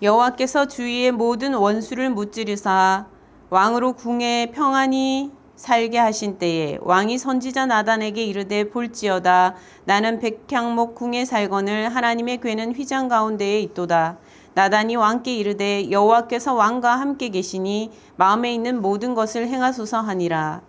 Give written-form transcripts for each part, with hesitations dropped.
여호와께서 주위의 모든 원수를 무찌르사 왕으로 궁에 평안히 살게 하신 때에 왕이 선지자 나단에게 이르되 볼지어다 나는 백향목 궁에 살거늘 하나님의 궤는 휘장 가운데에 있도다. 나단이 왕께 이르되 여호와께서 왕과 함께 계시니 마음에 있는 모든 것을 행하소서 하니라.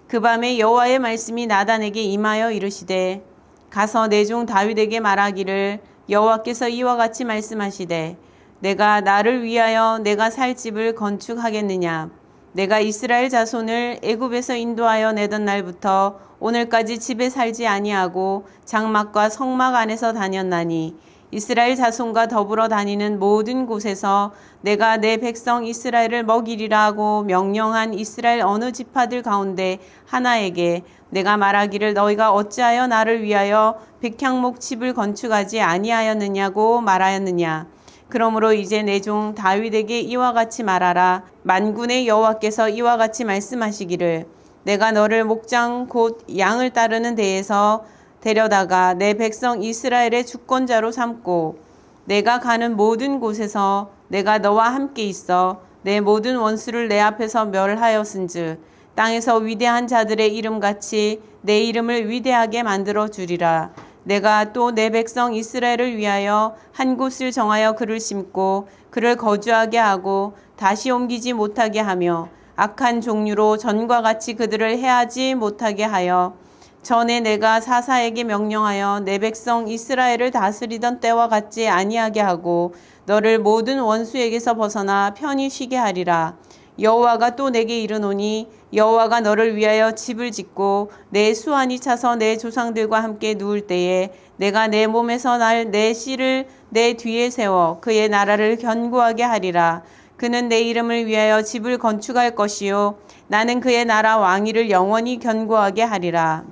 그 밤에 여호와의 말씀이 나단에게 임하여 이르시되 가서 내 종 다윗에게 말하기를 여호와께서 이와 같이 말씀하시되 내가 나를 위하여 내가 살 집을 건축하겠느냐. 내가 이스라엘 자손을 애굽에서 인도하여 내던 날부터 오늘까지 집에 살지 아니하고 장막과 성막 안에서 다녔나니 이스라엘 자손과 더불어 다니는 모든 곳에서 내가 내 백성 이스라엘을 먹이리라 하고 명령한 이스라엘 어느 지파들 가운데 하나에게 내가 말하기를 너희가 어찌하여 나를 위하여 백향목 집을 건축하지 아니하였느냐고 말하였느냐. 그러므로 이제 내 종 다윗에게 이와 같이 말하라. 만군의 여호와께서 이와 같이 말씀하시기를 내가 너를 목장 곧 양을 따르는 데에서 데려다가 내 백성 이스라엘의 주권자로 삼고 내가 가는 모든 곳에서 내가 너와 함께 있어 내 모든 원수를 내 앞에서 멸하였은즉 땅에서 위대한 자들의 이름같이 내 이름을 위대하게 만들어 주리라. 내가 또 내 백성 이스라엘을 위하여 한 곳을 정하여 그를 심고 그를 거주하게 하고 다시 옮기지 못하게 하며 악한 종류로 전과 같이 그들을 해하지 못하게 하여 전에 내가 사사에게 명령하여 내 백성 이스라엘을 다스리던 때와 같지 아니하게 하고 너를 모든 원수에게서 벗어나 편히 쉬게 하리라. 여호와가 또 내게 이르노니 여호와가 너를 위하여 집을 짓고 내 수완이 차서 내 조상들과 함께 누울 때에 내가 내 몸에서 날 내 씨를 내 뒤에 세워 그의 나라를 견고하게 하리라. 그는 내 이름을 위하여 집을 건축할 것이요 나는 그의 나라 왕위를 영원히 견고하게 하리라.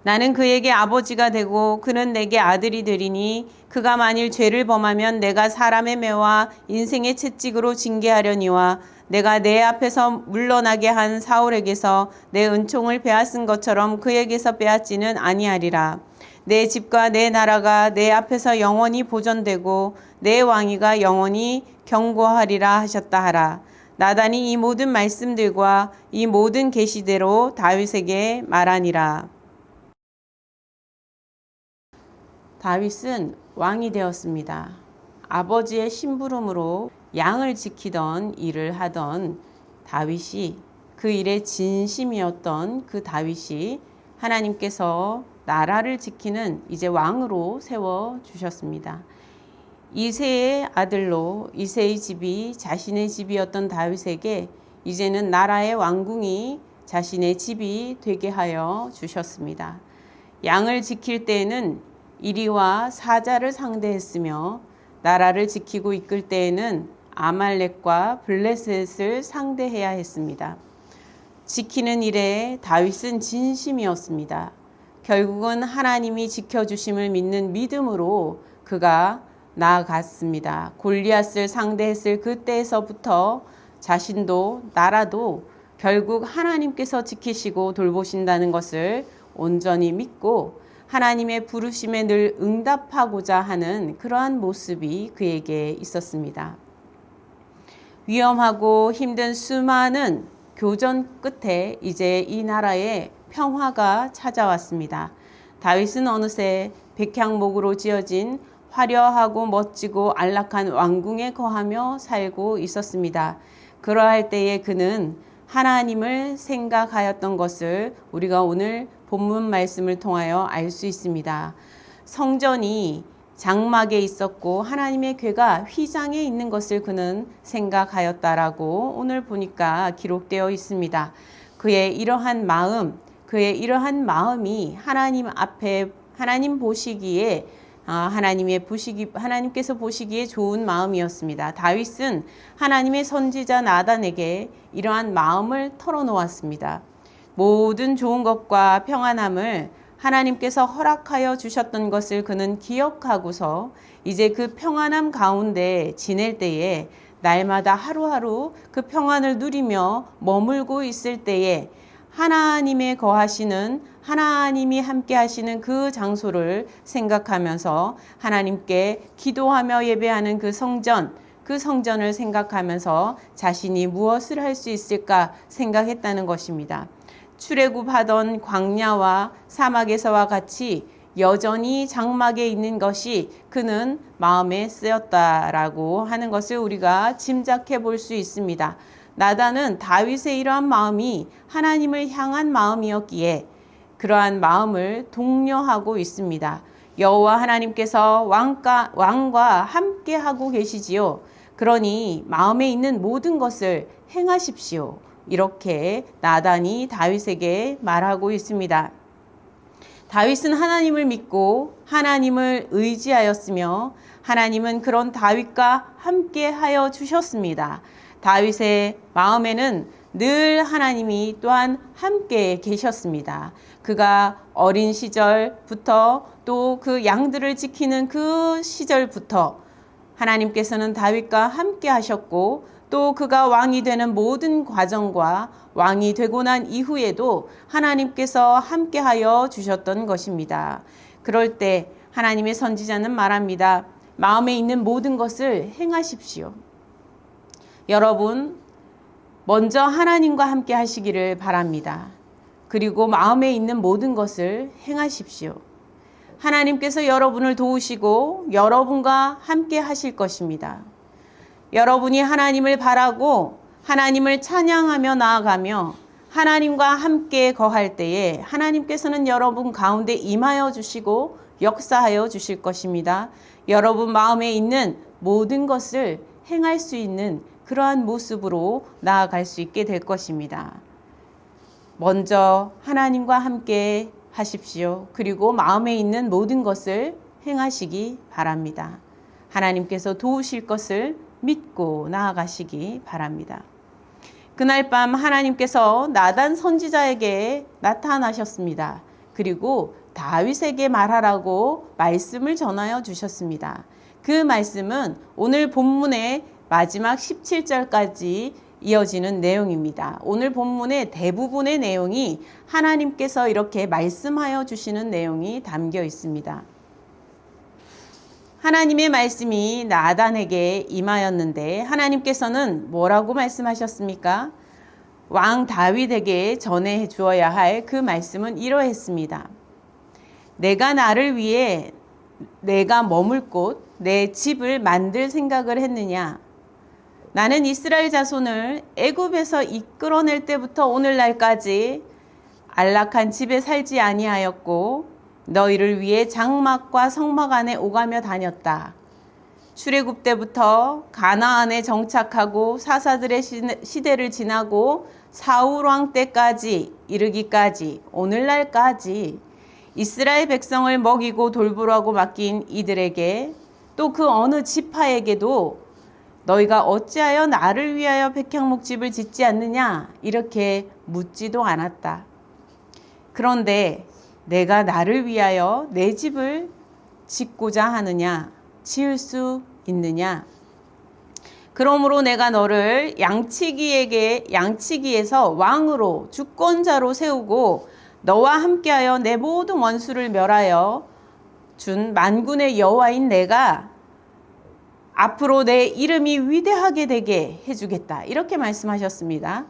나는 그에게 아버지가 되고 그는 내게 아들이 되리니 그가 만일 죄를 범하면 내가 사람의 매와 인생의 채찍으로 징계하려니와 내가 내 앞에서 물러나게 한 사울에게서 내 은총을 빼앗은 것처럼 그에게서 빼앗지는 아니하리라. 내 집과 내 나라가 내 앞에서 영원히 보존되고 내 왕위가 영원히 견고하리라 하셨다 하라. 나단이 이 모든 말씀들과 이 모든 계시대로 다윗에게 말하니라. 다윗은 왕이 되었습니다. 아버지의 심부름으로 양을 지키던 일을 하던 다윗이 그 일에 진심이었던 그 다윗이 하나님께서 나라를 지키는 이제 왕으로 세워주셨습니다. 이새의 아들로 이새의 집이 자신의 집이었던 다윗에게 이제는 나라의 왕궁이 자신의 집이 되게 하여 주셨습니다. 양을 지킬 때에는 이리와 사자를 상대했으며 나라를 지키고 이끌 때에는 아말렉과 블레셋을 상대해야 했습니다. 지키는 일에 다윗은 진심이었습니다. 결국은 하나님이 지켜주심을 믿는 믿음으로 그가 나아갔습니다. 골리앗을 상대했을 그때에서부터 자신도 나라도 결국 하나님께서 지키시고 돌보신다는 것을 온전히 믿고 하나님의 부르심에 늘 응답하고자 하는 그러한 모습이 그에게 있었습니다. 위험하고 힘든 수많은 교전 끝에 이제 이 나라에 평화가 찾아왔습니다. 다윗은 어느새 백향목으로 지어진 화려하고 멋지고 안락한 왕궁에 거하며 살고 있었습니다. 그러할 때에 그는 하나님을 생각하였던 것을 우리가 오늘 본문 말씀을 통하여 알 수 있습니다. 성전이 장막에 있었고 하나님의 궤가 휘장에 있는 것을 그는 생각하였다라고 오늘 보니까 기록되어 있습니다. 그의 이러한 마음이 하나님 앞에 하나님 보시기에 하나님께서 보시기에 좋은 마음이었습니다. 다윗은 하나님의 선지자 나단에게 이러한 마음을 털어놓았습니다. 모든 좋은 것과 평안함을 하나님께서 허락하여 주셨던 것을 그는 기억하고서 이제 그 평안함 가운데 지낼 때에 날마다 하루하루 그 평안을 누리며 머물고 있을 때에 하나님의 거하시는 하나님이 함께 하시는 그 장소를 생각하면서 하나님께 기도하며 예배하는 그 성전을 생각하면서 자신이 무엇을 할 수 있을까 생각했다는 것입니다. 출애굽하던 광야와 사막에서와 같이 여전히 장막에 있는 것이 그는 마음에 쓰였다라고 하는 것을 우리가 짐작해 볼 수 있습니다. 나단은 다윗의 이러한 마음이 하나님을 향한 마음이었기에 그러한 마음을 독려하고 있습니다. 여호와 하나님께서 왕과 함께 하고 계시지요. 그러니 마음에 있는 모든 것을 행하십시오. 이렇게 나단이 다윗에게 말하고 있습니다. 다윗은 하나님을 믿고 하나님을 의지하였으며 하나님은 그런 다윗과 함께 하여 주셨습니다. 다윗의 마음에는 늘 하나님이 또한 함께 계셨습니다. 그가 어린 시절부터 또 그 양들을 지키는 그 시절부터 하나님께서는 다윗과 함께 하셨고 또 그가 왕이 되는 모든 과정과 왕이 되고 난 이후에도 하나님께서 함께하여 주셨던 것입니다. 그럴 때 하나님의 선지자는 말합니다. 마음에 있는 모든 것을 행하십시오. 여러분, 먼저 하나님과 함께 하시기를 바랍니다. 그리고 마음에 있는 모든 것을 행하십시오. 하나님께서 여러분을 도우시고 여러분과 함께 하실 것입니다. 여러분이 하나님을 바라고 하나님을 찬양하며 나아가며 하나님과 함께 거할 때에 하나님께서는 여러분 가운데 임하여 주시고 역사하여 주실 것입니다. 여러분 마음에 있는 모든 것을 행할 수 있는 그러한 모습으로 나아갈 수 있게 될 것입니다. 먼저 하나님과 함께 하십시오. 그리고 마음에 있는 모든 것을 행하시기 바랍니다. 하나님께서 도우실 것을 믿고 나아가시기 바랍니다. 그날 밤 하나님께서 나단 선지자에게 나타나셨습니다. 그리고 다윗에게 말하라고 말씀을 전하여 주셨습니다. 그 말씀은 오늘 본문의 마지막 17절까지 이어지는 내용입니다. 오늘 본문의 대부분의 내용이 하나님께서 이렇게 말씀하여 주시는 내용이 담겨 있습니다. 하나님의 말씀이 나단에게 임하였는데 하나님께서는 뭐라고 말씀하셨습니까? 왕 다윗에게 전해 주어야 할 그 말씀은 이러했습니다. 내가 나를 위해 내가 머물 곳, 내 집을 만들 생각을 했느냐? 나는 이스라엘 자손을 애굽에서 이끌어낼 때부터 오늘날까지 안락한 집에 살지 아니하였고 너희를 위해 장막과 성막 안에 오가며 다녔다. 출애굽 때부터 가나안에 정착하고 사사들의 시대를 지나고 사울 왕 때까지 이르기까지 오늘날까지 이스라엘 백성을 먹이고 돌보라고 맡긴 이들에게 또 그 어느 지파에게도 너희가 어찌하여 나를 위하여 백향목집을 짓지 않느냐 이렇게 묻지도 않았다. 그런데 내가 나를 위하여 내 집을 짓고자 하느냐? 지을 수 있느냐? 그러므로 내가 너를 양치기에서 왕으로 주권자로 세우고 너와 함께하여 내 모든 원수를 멸하여 준 만군의 여호와인 내가 앞으로 내 이름이 위대하게 되게 해주겠다. 이렇게 말씀하셨습니다.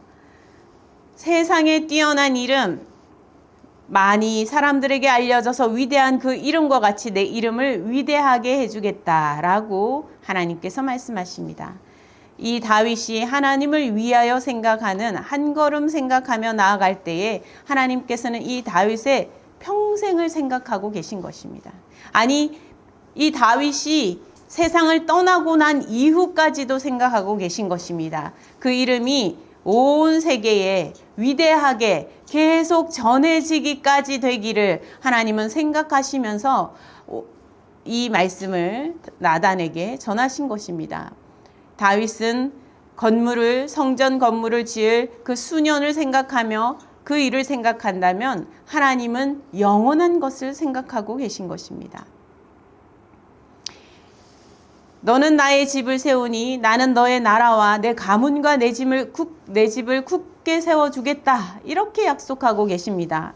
세상에 뛰어난 이름, 많이 사람들에게 알려져서 위대한 그 이름과 같이 내 이름을 위대하게 해주겠다라고 하나님께서 말씀하십니다. 이 다윗이 하나님을 위하여 생각하는 한 걸음 생각하며 나아갈 때에 하나님께서는 이 다윗의 평생을 생각하고 계신 것입니다. 아니, 이 다윗이 세상을 떠나고 난 이후까지도 생각하고 계신 것입니다. 그 이름이 온 세계에 위대하게 계속 전해지기까지 되기를 하나님은 생각하시면서 이 말씀을 나단에게 전하신 것입니다. 다윗은 성전 건물을 지을 그 수년을 생각하며 그 일을 생각한다면 하나님은 영원한 것을 생각하고 계신 것입니다. 너는 나의 집을 세우니 나는 너의 나라와 내 가문과 내 집을 굳게 세워주겠다. 이렇게 약속하고 계십니다.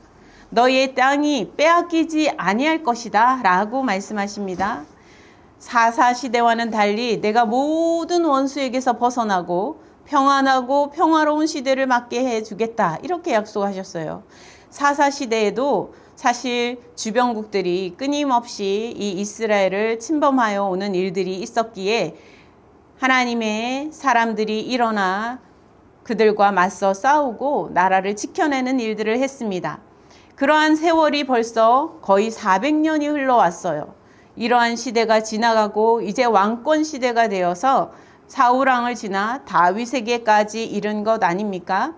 너희의 땅이 빼앗기지 아니할 것이다 라고 말씀하십니다. 사사시대와는 달리 내가 모든 원수에게서 벗어나고 평안하고 평화로운 시대를 맞게 해주겠다, 이렇게 약속하셨어요. 사사시대에도 사실 주변국들이 끊임없이 이 이스라엘을 침범하여 오는 일들이 있었기에 하나님의 사람들이 일어나 그들과 맞서 싸우고 나라를 지켜내는 일들을 했습니다. 그러한 세월이 벌써 거의 400년이 흘러왔어요. 이러한 시대가 지나가고 이제 왕권 시대가 되어서 사울왕을 지나 다윗에게까지 이른 것 아닙니까?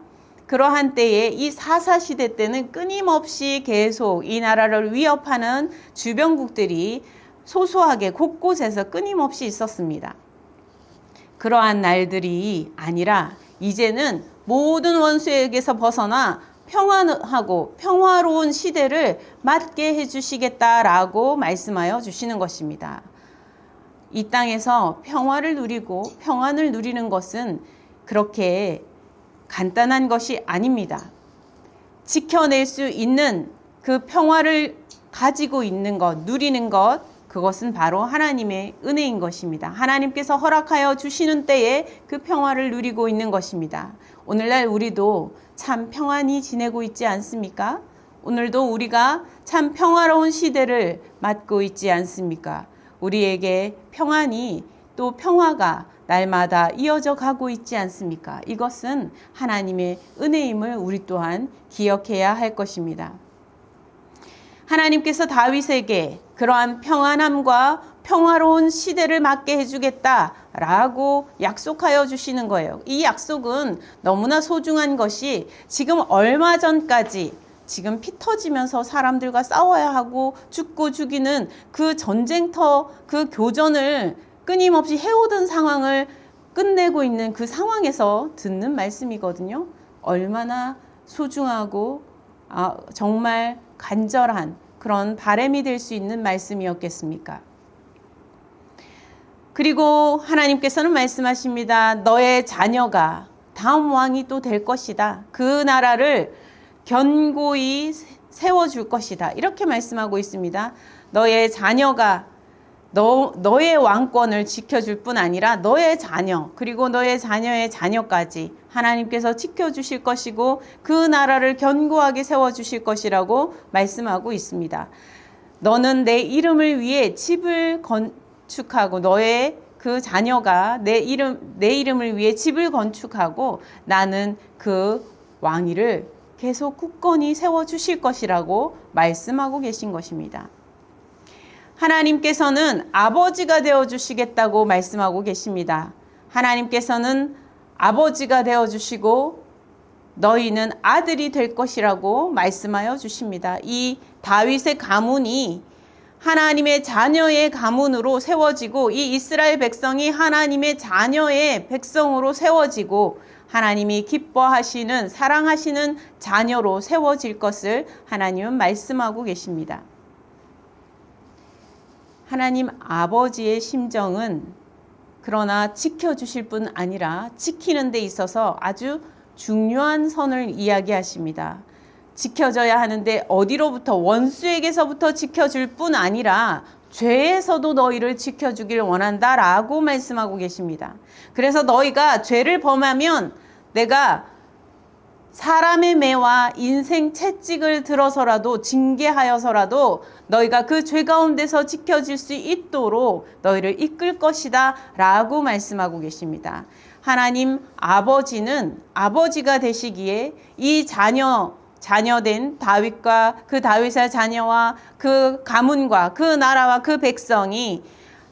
그러한 때에 이 사사시대 때는 끊임없이 계속 이 나라를 위협하는 주변국들이 소소하게 곳곳에서 끊임없이 있었습니다. 그러한 날들이 아니라 이제는 모든 원수에게서 벗어나 평안하고 평화로운 시대를 맞게 해주시겠다라고 말씀하여 주시는 것입니다. 이 땅에서 평화를 누리고 평안을 누리는 것은 그렇게 간단한 것이 아닙니다. 지켜낼 수 있는 그 평화를 가지고 있는 것, 누리는 것, 그것은 바로 하나님의 은혜인 것입니다. 하나님께서 허락하여 주시는 때에 그 평화를 누리고 있는 것입니다. 오늘날 우리도 참 평안히 지내고 있지 않습니까? 오늘도 우리가 참 평화로운 시대를 맞고 있지 않습니까? 우리에게 평안이 또 평화가 날마다 이어져 가고 있지 않습니까? 이것은 하나님의 은혜임을 우리 또한 기억해야 할 것입니다. 하나님께서 다윗에게 그러한 평안함과 평화로운 시대를 맞게 해주겠다라고 약속하여 주시는 거예요. 이 약속은 너무나 소중한 것이 지금 얼마 전까지 지금 피 터지면서 사람들과 싸워야 하고 죽고 죽이는 그 전쟁터, 그 교전을 끊임없이 해오던 상황을 끝내고 있는 그 상황에서 듣는 말씀이거든요. 얼마나 소중하고 정말 간절한 그런 바람이 될 수 있는 말씀이었겠습니까? 그리고 하나님께서는 말씀하십니다. 너의 자녀가 다음 왕이 또 될 것이다. 그 나라를 견고히 세워줄 것이다. 이렇게 말씀하고 있습니다. 너의 자녀가 너의 왕권을 지켜줄 뿐 아니라 너의 자녀, 그리고 너의 자녀의 자녀까지 하나님께서 지켜주실 것이고 그 나라를 견고하게 세워주실 것이라고 말씀하고 있습니다. 너는 내 이름을 위해 집을 건축하고 너의 그 자녀가 내 이름을 위해 집을 건축하고 나는 그 왕위를 계속 굳건히 세워주실 것이라고 말씀하고 계신 것입니다. 하나님께서는 아버지가 되어주시겠다고 말씀하고 계십니다. 하나님께서는 아버지가 되어주시고 너희는 아들이 될 것이라고 말씀하여 주십니다. 이 다윗의 가문이 하나님의 자녀의 가문으로 세워지고 이 이스라엘 백성이 하나님의 자녀의 백성으로 세워지고 하나님이 기뻐하시는 사랑하시는 자녀로 세워질 것을 하나님은 말씀하고 계십니다. 하나님 아버지의 심정은 그러나 지켜주실 뿐 아니라 지키는 데 있어서 아주 중요한 선을 이야기하십니다. 지켜져야 하는데 어디로부터 원수에게서부터 지켜줄 뿐 아니라 죄에서도 너희를 지켜주길 원한다라고 말씀하고 계십니다. 그래서 너희가 죄를 범하면 내가 사람의 매와 인생 채찍을 들어서라도 징계하여서라도 너희가 그 죄 가운데서 지켜질 수 있도록 너희를 이끌 것이다 라고 말씀하고 계십니다. 하나님 아버지는 아버지가 되시기에 이 자녀된 다윗과 그 다윗의 자녀와 그 가문과 그 나라와 그 백성이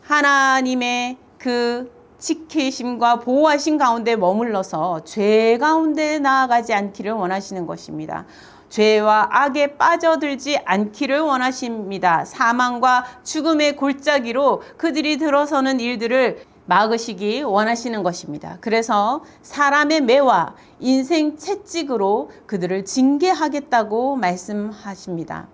하나님의 그 지키심과 보호하심 가운데 머물러서 죄 가운데 나아가지 않기를 원하시는 것입니다. 죄와 악에 빠져들지 않기를 원하십니다. 사망과 죽음의 골짜기로 그들이 들어서는 일들을 막으시기 원하시는 것입니다. 그래서 사람의 매와 인생 채찍으로 그들을 징계하겠다고 말씀하십니다.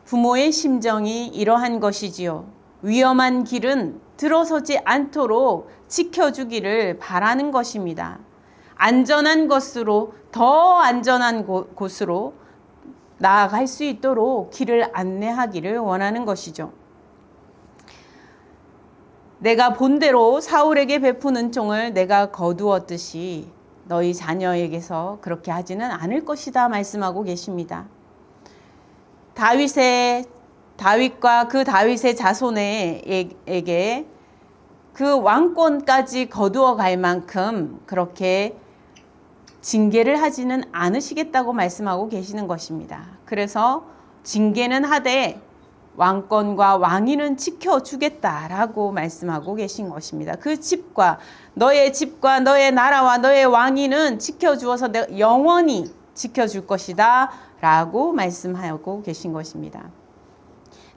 부모의 심정이 이러한 것이지요. 위험한 길은 들어서지 않도록 지켜주기를 바라는 것입니다. 안전한 곳으로 더 안전한 곳으로 나아갈 수 있도록 길을 안내하기를 원하는 것이죠. 내가 본대로 사울에게 베푼 은총을 내가 거두었듯이 너희 자녀에게서 그렇게 하지는 않을 것이다 말씀하고 계십니다. 다윗과 그 다윗의 자손에게 그 왕권까지 거두어 갈 만큼 그렇게 징계를 하지는 않으시겠다고 말씀하고 계시는 것입니다. 그래서 징계는 하되 왕권과 왕위는 지켜주겠다라고 말씀하고 계신 것입니다. 그 집과 너의 나라와 너의 왕위는 지켜주어서 내가 영원히 지켜줄 것이다 라고 말씀하고 계신 것입니다.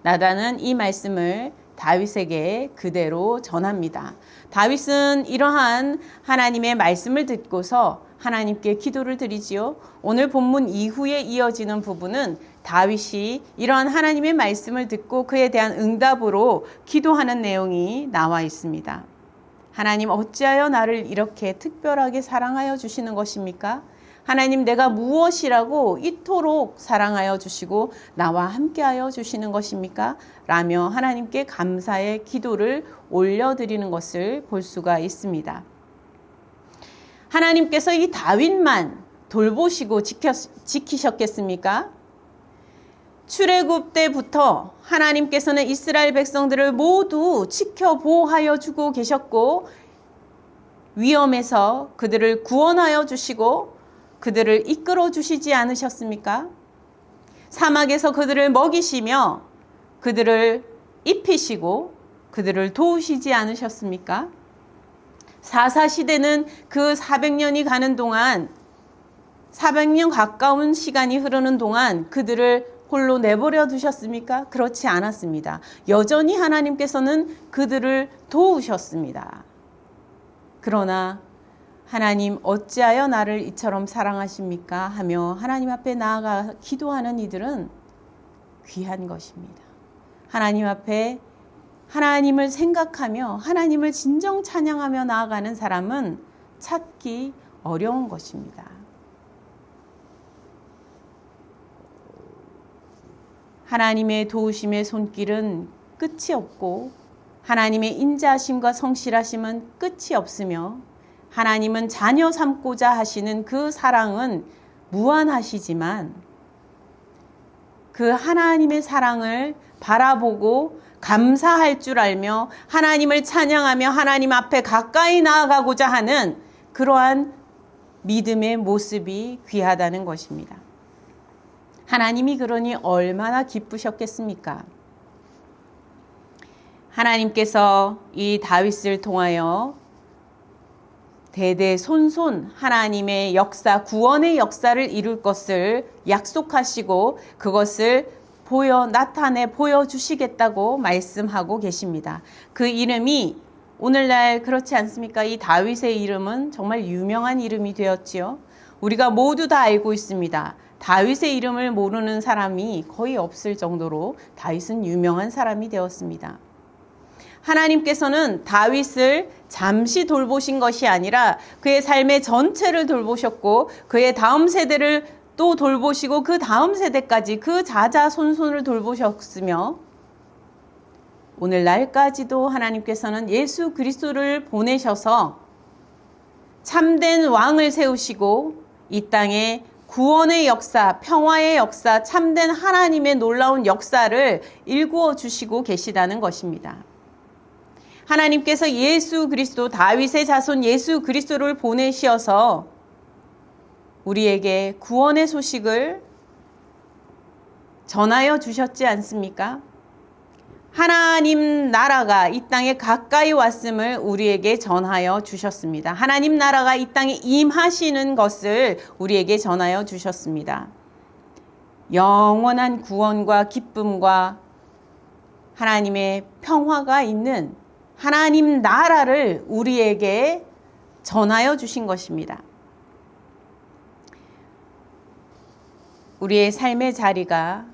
나단은 이 말씀을 다윗에게 그대로 전합니다. 다윗은 이러한 하나님의 말씀을 듣고서 하나님께 기도를 드리지요. 오늘 본문 이후에 이어지는 부분은 다윗이 이러한 하나님의 말씀을 듣고 그에 대한 응답으로 기도하는 내용이 나와 있습니다. 하나님, 어찌하여 나를 이렇게 특별하게 사랑하여 주시는 것입니까? 하나님, 내가 무엇이라고 이토록 사랑하여 주시고 나와 함께하여 주시는 것입니까? 라며 하나님께 감사의 기도를 올려드리는 것을 볼 수가 있습니다. 하나님께서 이 다윗만 돌보시고 지키셨겠습니까? 출애굽 때부터 하나님께서는 이스라엘 백성들을 모두 지켜보호하여 주고 계셨고, 위험에서 그들을 구원하여 주시고 그들을 이끌어 주시지 않으셨습니까? 사막에서 그들을 먹이시며 그들을 입히시고 그들을 도우시지 않으셨습니까? 사사시대는 그 400년이 가는 동안, 400년 가까운 시간이 흐르는 동안 그들을 홀로 내버려 두셨습니까? 그렇지 않았습니다. 여전히 하나님께서는 그들을 도우셨습니다. 그러나 하나님, 어찌하여 나를 이처럼 사랑하십니까? 하며 하나님 앞에 나아가 기도하는 이들은 귀한 것입니다. 하나님 앞에 하나님을 생각하며 하나님을 진정 찬양하며 나아가는 사람은 찾기 어려운 것입니다. 하나님의 도우심의 손길은 끝이 없고 하나님의 인자하심과 성실하심은 끝이 없으며 하나님은 자녀 삼고자 하시는 그 사랑은 무한하시지만 그 하나님의 사랑을 바라보고 감사할 줄 알며 하나님을 찬양하며 하나님 앞에 가까이 나아가고자 하는 그러한 믿음의 모습이 귀하다는 것입니다. 하나님이 그러니 얼마나 기쁘셨겠습니까? 하나님께서 이 다윗을 통하여 대대손손 하나님의 역사, 구원의 역사를 이룰 것을 약속하시고 그것을 나타내 보여주시겠다고 말씀하고 계십니다. 그 이름이 오늘날 그렇지 않습니까? 이 다윗의 이름은 정말 유명한 이름이 되었지요. 우리가 모두 다 알고 있습니다. 다윗의 이름을 모르는 사람이 거의 없을 정도로 다윗은 유명한 사람이 되었습니다. 하나님께서는 다윗을 잠시 돌보신 것이 아니라 그의 삶의 전체를 돌보셨고 그의 다음 세대를 또 돌보시고 그 다음 세대까지 그 자자손손을 돌보셨으며 오늘날까지도 하나님께서는 예수 그리스도를 보내셔서 참된 왕을 세우시고 이 땅에 구원의 역사, 평화의 역사, 참된 하나님의 놀라운 역사를 일구어 주시고 계시다는 것입니다. 하나님께서 예수 그리스도, 다윗의 자손 예수 그리스도를 보내셔서 우리에게 구원의 소식을 전하여 주셨지 않습니까? 하나님 나라가 이 땅에 가까이 왔음을 우리에게 전하여 주셨습니다. 하나님 나라가 이 땅에 임하시는 것을 우리에게 전하여 주셨습니다. 영원한 구원과 기쁨과 하나님의 평화가 있는 하나님 나라를 우리에게 전하여 주신 것입니다. 우리의 삶의 자리가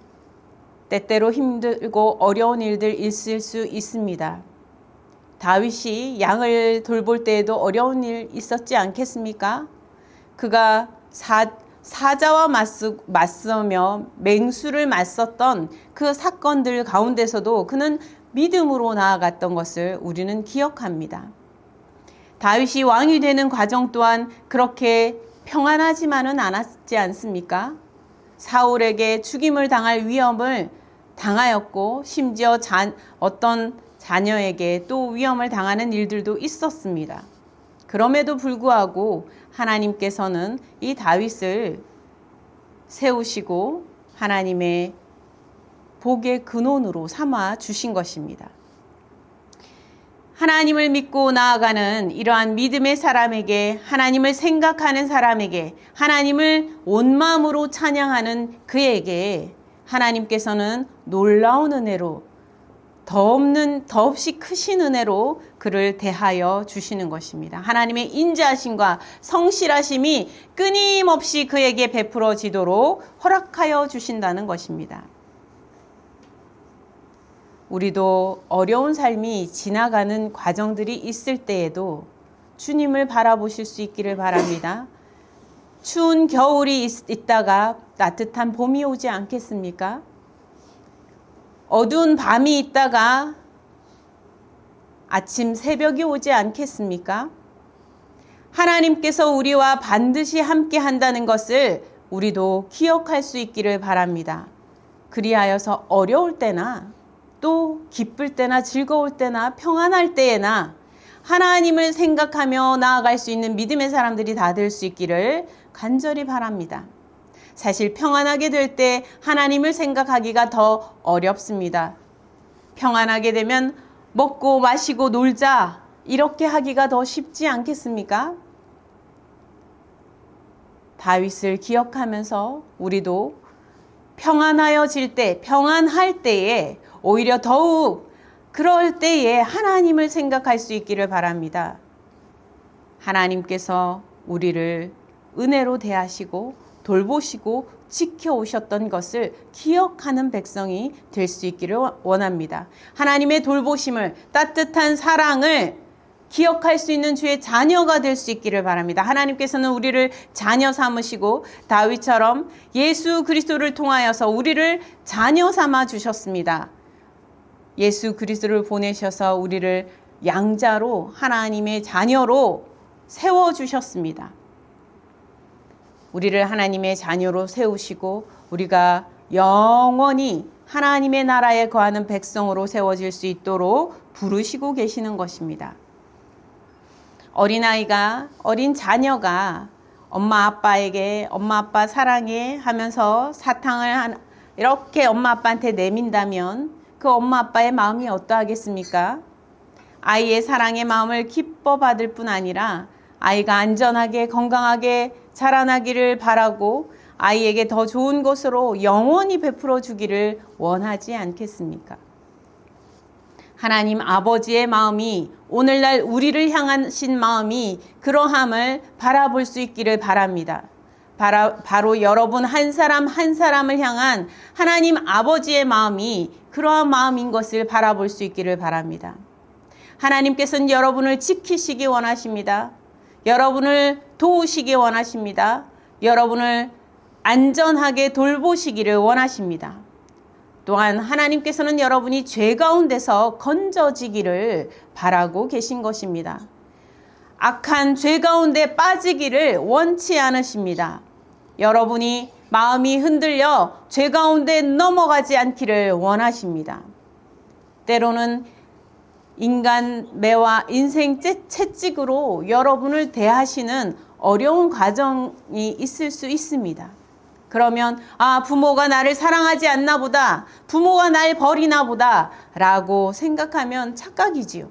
때때로 힘들고 어려운 일들 있을 수 있습니다. 다윗이 양을 돌볼 때에도 어려운 일 있었지 않겠습니까? 그가 사자와 맞서며 맹수를 맞섰던 그 사건들 가운데서도 그는 믿음으로 나아갔던 것을 우리는 기억합니다. 다윗이 왕이 되는 과정 또한 그렇게 평안하지만은 않았지 않습니까? 사울에게 죽임을 당할 위험을 당하였고 심지어 어떤 자녀에게 또 위험을 당하는 일들도 있었습니다. 그럼에도 불구하고 하나님께서는 이 다윗을 세우시고 하나님의 복의 근원으로 삼아 주신 것입니다. 하나님을 믿고 나아가는 이러한 믿음의 사람에게, 하나님을 생각하는 사람에게, 하나님을 온 마음으로 찬양하는 그에게 하나님께서는 놀라운 은혜로 더없이 크신 은혜로 그를 대하여 주시는 것입니다. 하나님의 인자하심과 성실하심이 끊임없이 그에게 베풀어지도록 허락하여 주신다는 것입니다. 우리도 어려운 삶이 지나가는 과정들이 있을 때에도 주님을 바라보실 수 있기를 바랍니다. 추운 겨울이 있다가 따뜻한 봄이 오지 않겠습니까? 어두운 밤이 있다가 아침 새벽이 오지 않겠습니까? 하나님께서 우리와 반드시 함께 한다는 것을 우리도 기억할 수 있기를 바랍니다. 그리하여서 어려울 때나 또 기쁠 때나 즐거울 때나 평안할 때에나 하나님을 생각하며 나아갈 수 있는 믿음의 사람들이 다 될 수 있기를 간절히 바랍니다. 사실 평안하게 될 때 하나님을 생각하기가 더 어렵습니다. 평안하게 되면 먹고 마시고 놀자 이렇게 하기가 더 쉽지 않겠습니까? 다윗을 기억하면서 우리도 평안하여질 때, 평안할 때에 오히려 더욱 그럴 때에 하나님을 생각할 수 있기를 바랍니다. 하나님께서 우리를 은혜로 대하시고 돌보시고 지켜오셨던 것을 기억하는 백성이 될 수 있기를 원합니다. 하나님의 돌보심을, 따뜻한 사랑을 기억할 수 있는 주의 자녀가 될 수 있기를 바랍니다. 하나님께서는 우리를 자녀 삼으시고 다윗처럼 예수 그리스도를 통하여서 우리를 자녀 삼아 주셨습니다. 예수 그리스도를 보내셔서 우리를 양자로 하나님의 자녀로 세워주셨습니다. 우리를 하나님의 자녀로 세우시고 우리가 영원히 하나님의 나라에 거하는 백성으로 세워질 수 있도록 부르시고 계시는 것입니다. 어린 자녀가 엄마 아빠에게 엄마 아빠 사랑해 하면서 사탕을 이렇게 엄마 아빠한테 내민다면 그 엄마 아빠의 마음이 어떠하겠습니까? 아이의 사랑의 마음을 기뻐 받을 뿐 아니라 아이가 안전하게 건강하게 자라나기를 바라고 아이에게 더 좋은 것으로 영원히 베풀어 주기를 원하지 않겠습니까? 하나님 아버지의 마음이 오늘날 우리를 향하신 마음이 그러함을 바라볼 수 있기를 바랍니다. 바로 여러분 한 사람 한 사람을 향한 하나님 아버지의 마음이 그러한 마음인 것을 바라볼 수 있기를 바랍니다. 하나님께서는 여러분을 지키시기 원하십니다. 여러분을 도우시기 원하십니다. 여러분을 안전하게 돌보시기를 원하십니다. 또한 하나님께서는 여러분이 죄 가운데서 건져지기를 바라고 계신 것입니다. 악한 죄 가운데 빠지기를 원치 않으십니다. 여러분이 마음이 흔들려 죄 가운데 넘어가지 않기를 원하십니다. 때로는 인간 매와 인생 채찍으로 여러분을 대하시는 어려운 과정이 있을 수 있습니다. 그러면 부모가 나를 사랑하지 않나 보다, 부모가 날 버리나 보다 라고 생각하면 착각이지요.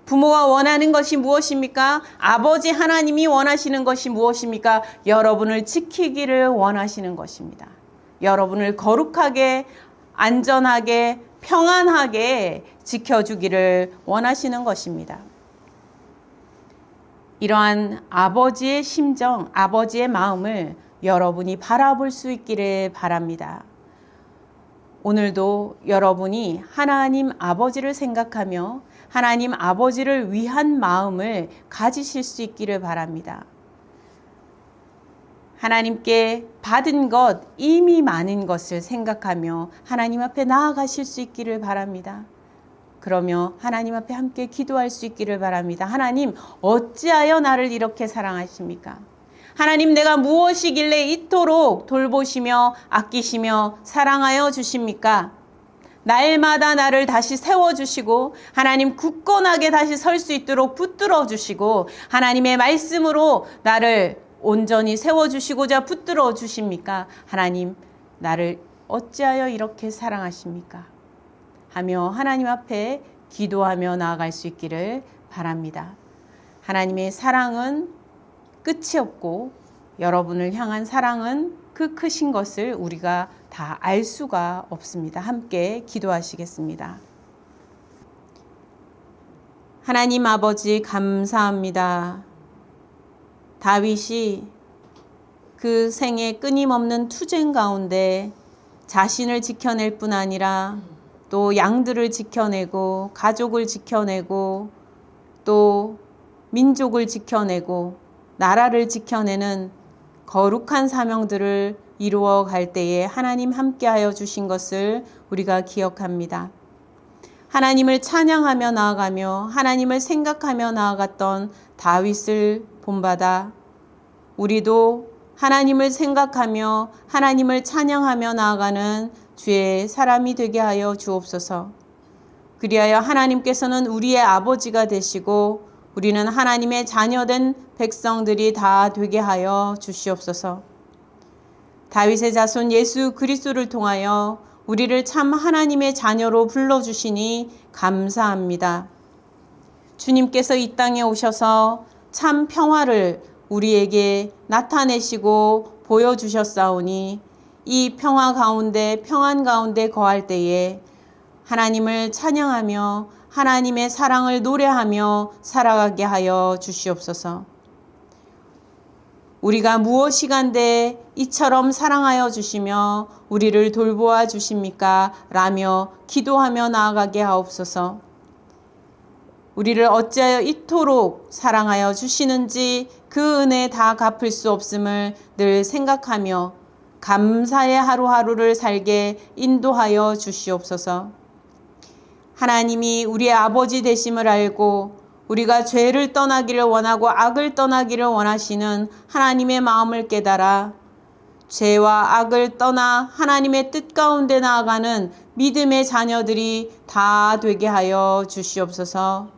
부모가 원하는 것이 무엇입니까? 아버지 하나님이 원하시는 것이 무엇입니까? 여러분을 지키기를 원하시는 것입니다. 여러분을 거룩하게, 안전하게, 평안하게 지켜주기를 원하시는 것입니다. 이러한 아버지의 심정, 아버지의 마음을 여러분이 바라볼 수 있기를 바랍니다. 오늘도 여러분이 하나님 아버지를 생각하며 하나님 아버지를 위한 마음을 가지실 수 있기를 바랍니다. 하나님께 받은 것 이미 많은 것을 생각하며 하나님 앞에 나아가실 수 있기를 바랍니다. 그러며 하나님 앞에 함께 기도할 수 있기를 바랍니다. 하나님, 어찌하여 나를 이렇게 사랑하십니까? 하나님, 내가 무엇이길래 이토록 돌보시며 아끼시며 사랑하여 주십니까? 날마다 나를 다시 세워주시고 하나님 굳건하게 다시 설 수 있도록 붙들어 주시고 하나님의 말씀으로 나를 온전히 세워주시고자 붙들어 주십니까? 하나님, 나를 어찌하여 이렇게 사랑하십니까? 하며 하나님 앞에 기도하며 나아갈 수 있기를 바랍니다. 하나님의 사랑은 끝이 없고 여러분을 향한 사랑은 그 크신 것을 우리가 다 알 수가 없습니다. 함께 기도하시겠습니다. 하나님 아버지, 감사합니다. 다윗이 그 생애 끊임없는 투쟁 가운데 자신을 지켜낼 뿐 아니라 또 양들을 지켜내고 가족을 지켜내고 또 민족을 지켜내고 나라를 지켜내는 거룩한 사명들을 이루어 갈 때에 하나님 함께하여 주신 것을 우리가 기억합니다. 하나님을 찬양하며 나아가며 하나님을 생각하며 나아갔던 다윗을 본받아 우리도 하나님을 생각하며 하나님을 찬양하며 나아가는 주의 사람이 되게 하여 주옵소서. 그리하여 하나님께서는 우리의 아버지가 되시고 우리는 하나님의 자녀된 백성들이 다 되게 하여 주시옵소서. 다윗의 자손 예수 그리스도를 통하여 우리를 참 하나님의 자녀로 불러주시니 감사합니다. 주님께서 이 땅에 오셔서 참 평화를 우리에게 나타내시고 보여주셨사오니 이 평화 가운데 평안 가운데 거할 때에 하나님을 찬양하며 하나님의 사랑을 노래하며 살아가게 하여 주시옵소서. 우리가 무엇이간데 이처럼 사랑하여 주시며 우리를 돌보아 주십니까? 라며 기도하며 나아가게 하옵소서. 우리를 어찌하여 이토록 사랑하여 주시는지 그 은혜 다 갚을 수 없음을 늘 생각하며 감사의 하루하루를 살게 인도하여 주시옵소서. 하나님이 우리의 아버지 되심을 알고 우리가 죄를 떠나기를 원하고 악을 떠나기를 원하시는 하나님의 마음을 깨달아 죄와 악을 떠나 하나님의 뜻 가운데 나아가는 믿음의 자녀들이 다 되게 하여 주시옵소서.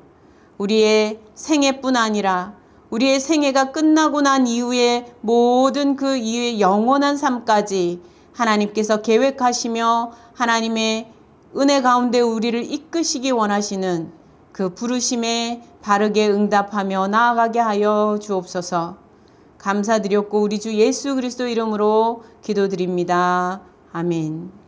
우리의 생애뿐 아니라 우리의 생애가 끝나고 난 이후에 모든 그 이후의 영원한 삶까지 하나님께서 계획하시며 하나님의 은혜 가운데 우리를 이끄시기 원하시는 그 부르심에 바르게 응답하며 나아가게 하여 주옵소서. 감사드렸고 우리 주 예수 그리스도 이름으로 기도드립니다. 아멘.